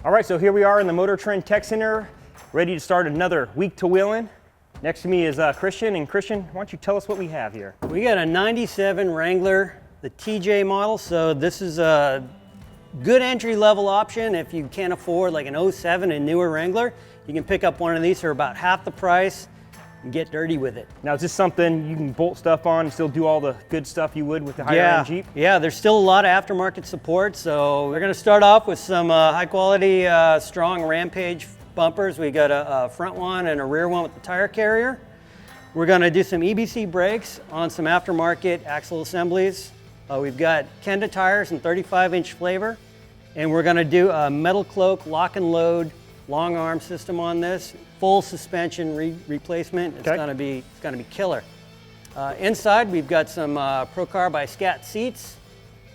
All right, so here we are in the Motor Trend Tech Center, ready to start another week to Wheelin. Next to me is Christian, and Christian, why don't you tell us what we have here? We got a 97 Wrangler, the TJ model, so this is a good entry-level option. If you can't afford like an 07 and newer Wrangler, you can pick up one of these for about half the price and get dirty with it. Now, is this something you can bolt stuff on and still do all the good stuff you would with the higher-end Jeep? Yeah, there's still a lot of aftermarket support, so we're gonna start off with some high-quality, strong Rampage bumpers. We got a front one and a rear one with the tire carrier. We're gonna do some EBC brakes on some aftermarket axle assemblies. We've got Kenda tires and 35-inch flavor, and we're gonna do a MetalCloak lock and load long arm system on this. Full suspension replacement. It's gonna be killer. Inside, we've got some Procar by Scat seats,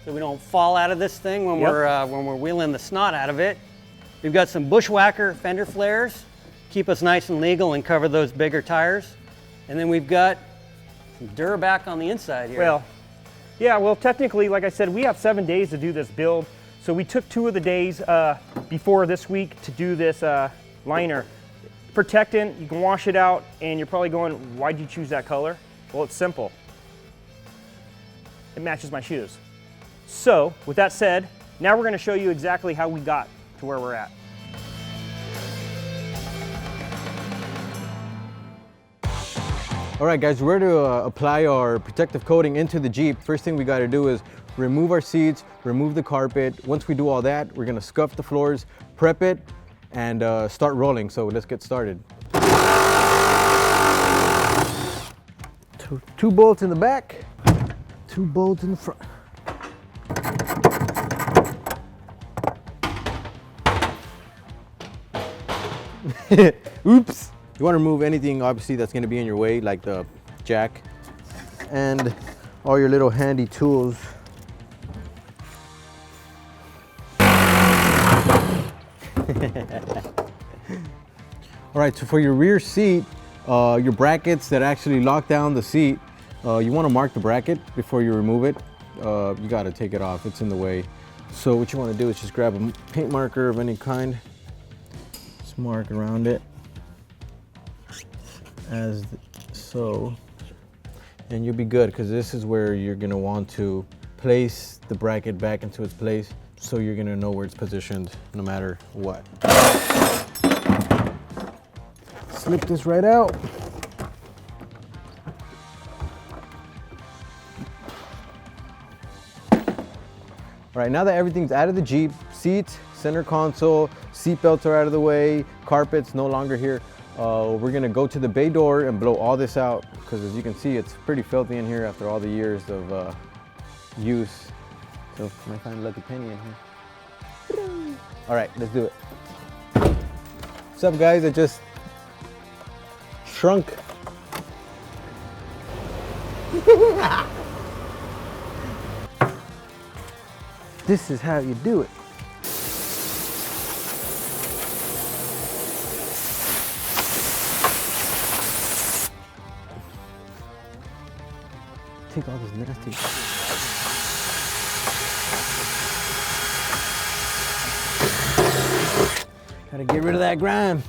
so we don't fall out of this thing when we're wheeling the snot out of it. We've got some Bushwhacker fender flares, keep us nice and legal and cover those bigger tires. And then we've got some Durabak on the inside here. Well, yeah, well, technically, like I said, we have 7 days to do this build. So we took 2 of the days before this week to do this liner. Protectant, you can wash it out, and you're probably going, why'd you choose that color? Well, it's simple. It matches my shoes. So, with that said, now we're gonna show you exactly how we got to where we're at. All right, guys, we're to apply our protective coating into the Jeep. First thing we gotta do is remove our seats, remove the carpet. Once we do all that, we're gonna scuff the floors, prep it, and start rolling. So let's get started. Two bolts in the back, 2 bolts in the front. Oops. You want to remove anything obviously that's going to be in your way, like the jack and all your little handy tools. All right, so for your rear seat, your brackets that actually lock down the seat, you want to mark the bracket before you remove it. You got to take it off, it's in the way. So what you want to do is just grab a paint marker of any kind, just mark around it as so, and you'll be good, because this is where you're going to want to place the bracket back into its place, so you're going to know where it's positioned no matter what. Slip this right out. All right, now that everything's out of the Jeep, seats, center console, seat belts are out of the way, carpet's no longer here, we're gonna go to the bay door and blow all this out, because as you can see, it's pretty filthy in here after all the years of use. So I might find a lucky penny in here. All right, let's do it. What's up, guys? I just shrunk. This is how you do it. Take all this nasty. Gotta get rid of that grime.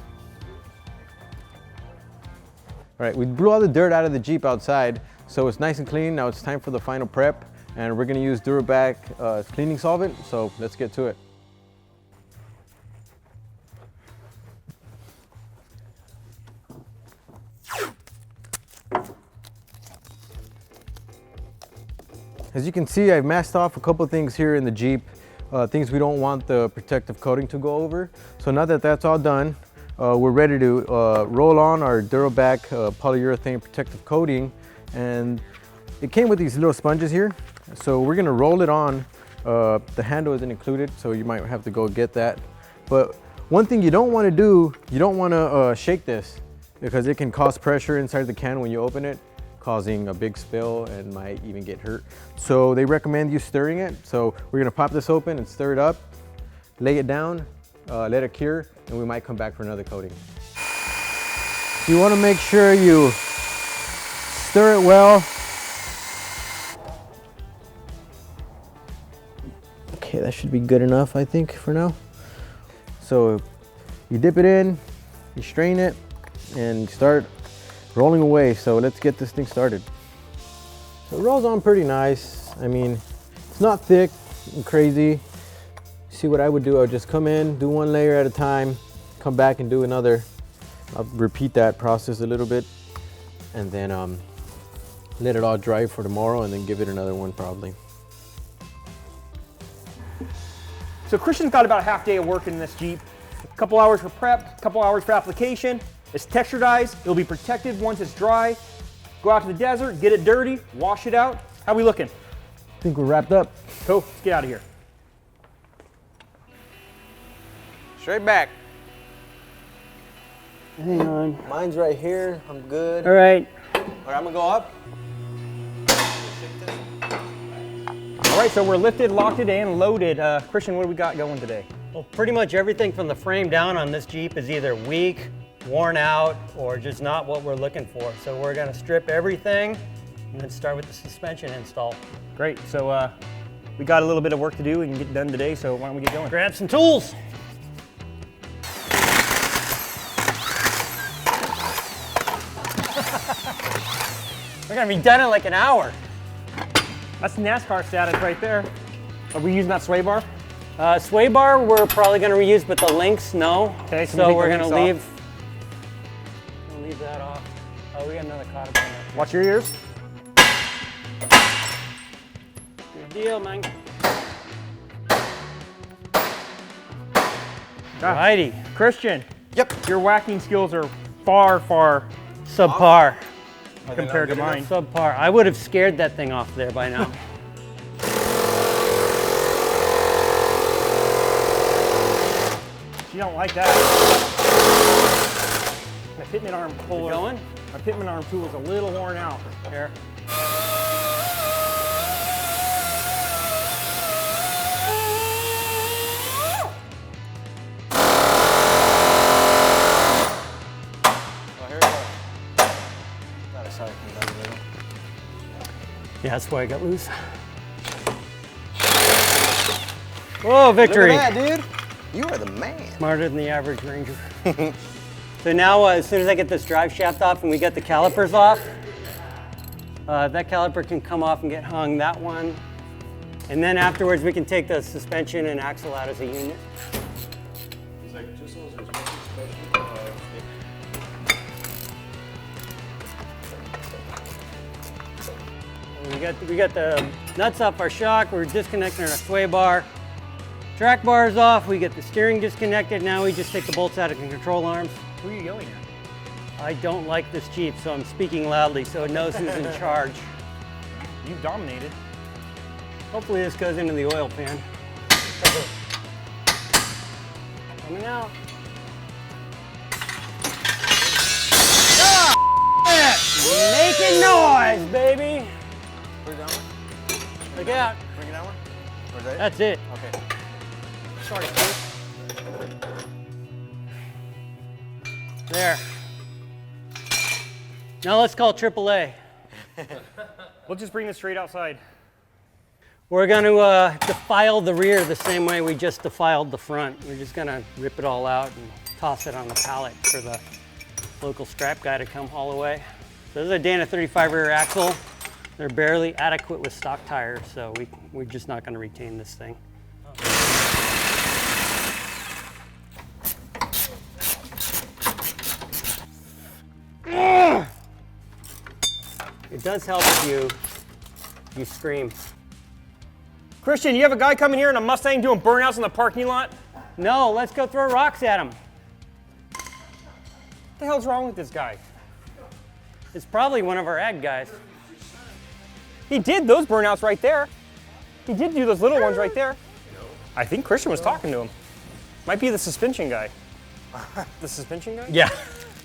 All right, we blew all the dirt out of the Jeep outside, so it's nice and clean. Now it's time for the final prep, and we're gonna use Durabak cleaning solvent, so let's get to it. As you can see, I've masked off a couple things here in the Jeep, things we don't want the protective coating to go over. So now that that's all done, we're ready to roll on our Durabak polyurethane protective coating. And it came with these little sponges here. So we're gonna roll it on. The handle isn't included, so you might have to go get that. But one thing you don't wanna do, you don't wanna shake this, because it can cause pressure inside the can when you open it, causing a big spill and might even get hurt. So they recommend you stirring it. So we're gonna pop this open and stir it up, lay it down, let it cure, and we might come back for another coating. You wanna make sure you stir it well. Okay, that should be good enough, I think, for now. So you dip it in, you strain it, and start rolling away. So let's get this thing started. So it rolls on pretty nice. I mean, it's not thick and crazy. See what I would do, I would just come in, do one layer at a time, come back and do another. I'll repeat that process a little bit, and then let it all dry for tomorrow, and then give it another one probably. So Christian's got about a half day of work in this Jeep. A couple hours for prep, a couple hours for application. It's texturized, it'll be protected once it's dry. Go out to the desert, get it dirty, wash it out. How we looking? I think we're wrapped up. Cool, let's get out of here. Straight back. Hang on. Mine's right here, I'm good. All right. All right, I'm gonna go up. All right, so we're lifted, locked it, and loaded. Christian, what do we got going today? Well, pretty much everything from the frame down on this Jeep is either weak, worn out, or just not what we're looking for. So we're gonna strip everything and then start with the suspension install. Great, so we got a little bit of work to do. We can get done today, so why don't we get going? Grab some tools. We're gonna be done in like an hour. That's NASCAR status right there. Are we using that sway bar? Sway bar we're probably gonna reuse, but the links, no. Okay, so we're gonna leave that off. Oh, we got another cotter there. Watch your ears. Good deal, man. Alrighty. Christian. Yep. Your whacking skills are far, far Subpar. compared to mine. Subpar. I would have scared that thing off there by now. You don't like that. My pitman arm puller. Going? My pitman arm tool is a little worn out. Here. Yeah, that's why I got loose. Whoa, victory. Look at that, dude. You are the man. Smarter than the average Ranger. So now, as soon as I get this drive shaft off and we get the calipers off, that caliper can come off and get hung, that one. And then afterwards, we can take the suspension and axle out as a unit. We got the nuts off our shock. We're disconnecting our sway bar. Track bar is off. We get the steering disconnected. Now we just take the bolts out of the control arms. Who are you yelling at? I don't like this Jeep, so I'm speaking loudly so it knows who's in charge. You've dominated. Hopefully this goes into the oil pan. Coming out. Ah, making noise, baby. Bring it down. Look out. Bring it down. Or is that it? That's it. Okay. Sorry, Steve. There. Now let's call AAA. We'll just bring this straight outside. We're going to defile the rear the same way we just defiled the front. We're just going to rip it all out and toss it on the pallet for the local scrap guy to come haul away. So this is a Dana 35 rear axle. They're barely adequate with stock tires, so we're just not going to retain this thing. It does help if you scream. Christian, you have a guy coming here in a Mustang doing burnouts in the parking lot? No, let's go throw rocks at him. What the hell's wrong with this guy? It's probably one of our ag guys. He did those burnouts right there. He did do those little ones right there. I think Christian was talking to him. Might be the suspension guy. The suspension guy? Yeah.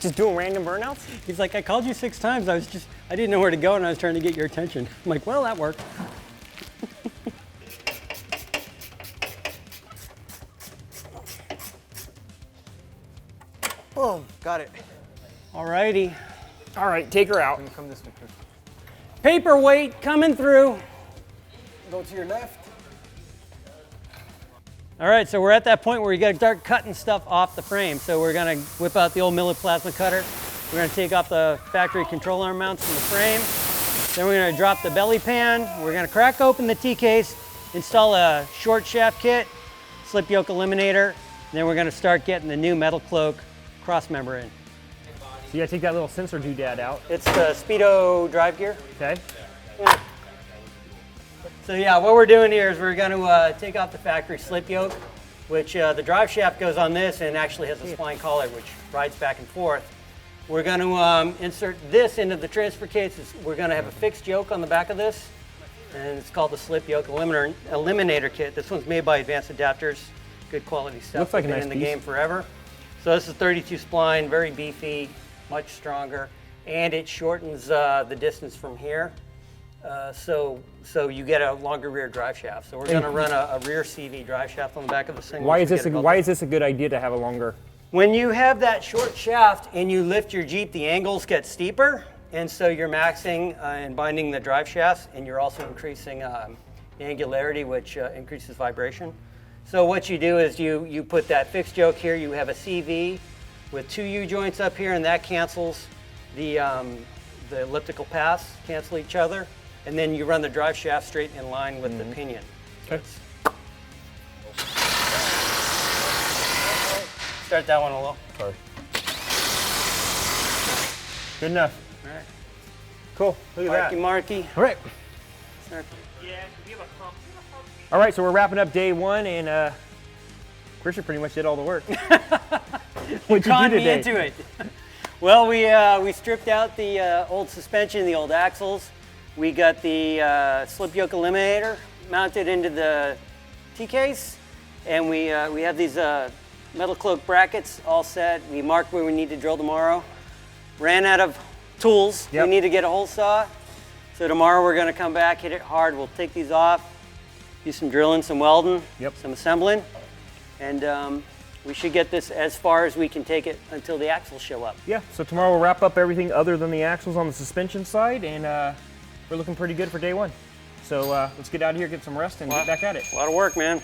Just doing random burnouts? He's like, I called you 6 times. I didn't know where to go and I was trying to get your attention. I'm like, well, that worked. Boom. Got it. Alrighty. All right, take her out. Come this way, Chris. Paperweight coming through. Go to your left. All right, so we're at that point where you got to start cutting stuff off the frame. So we're gonna whip out the old Miller plasma cutter. We're gonna take off the factory control arm mounts from the frame. Then we're gonna drop the belly pan. We're gonna crack open the T-case, install a short shaft kit, slip-yoke eliminator. Then we're gonna start getting the new MetalCloak cross member in. So you gotta take that little sensor doodad out. It's the Speedo drive gear. Okay. Yeah. So yeah, what we're doing here is we're going to take off the factory slip yoke, which the drive shaft goes on this and actually has a spline collar which rides back and forth. We're going to insert this into the transfer case. We're going to have a fixed yoke on the back of this, and it's called the slip-yoke eliminator kit. This one's made by Advanced Adapters, good quality stuff. Looks like a Been nice in the piece. game forever. So this is 32 spline, very beefy, much stronger, and it shortens the distance from here. So you get a longer rear drive shaft. So we're going to run a rear CV drive shaft on the back of this thing. Why is this a good idea to have a longer? When you have that short shaft and you lift your Jeep, the angles get steeper, and so you're maxing and binding the drive shafts, and you're also increasing the angularity, which increases vibration. So what you do is you put that fixed yoke here. You have a CV with 2 U-joints up here, and that cancels the elliptical paths, cancel each other. And then you run the drive shaft straight in line with the pinion. Okay. Start that one a little. Sorry. Good enough. All right. Cool. Look at that. Marky. All right. Start. All right, so we're wrapping up day one, and Christian pretty much did all the work. What'd you do Me today? into it. Well, we stripped out the old suspension, the old axles. We got the slip-yoke eliminator mounted into the T-case, and we have these MetalCloak brackets all set. We marked where we need to drill tomorrow. Ran out of tools. Yep. We need to get a hole saw. So tomorrow we're going to come back, hit it hard. We'll take these off, do some drilling, some welding, some assembling, and we should get this as far as we can take it until the axles show up. Yeah, so tomorrow we'll wrap up everything other than the axles on the suspension side, and we're looking pretty good for day one. So let's get out of here, get some rest, and get back at it. A lot of work, man.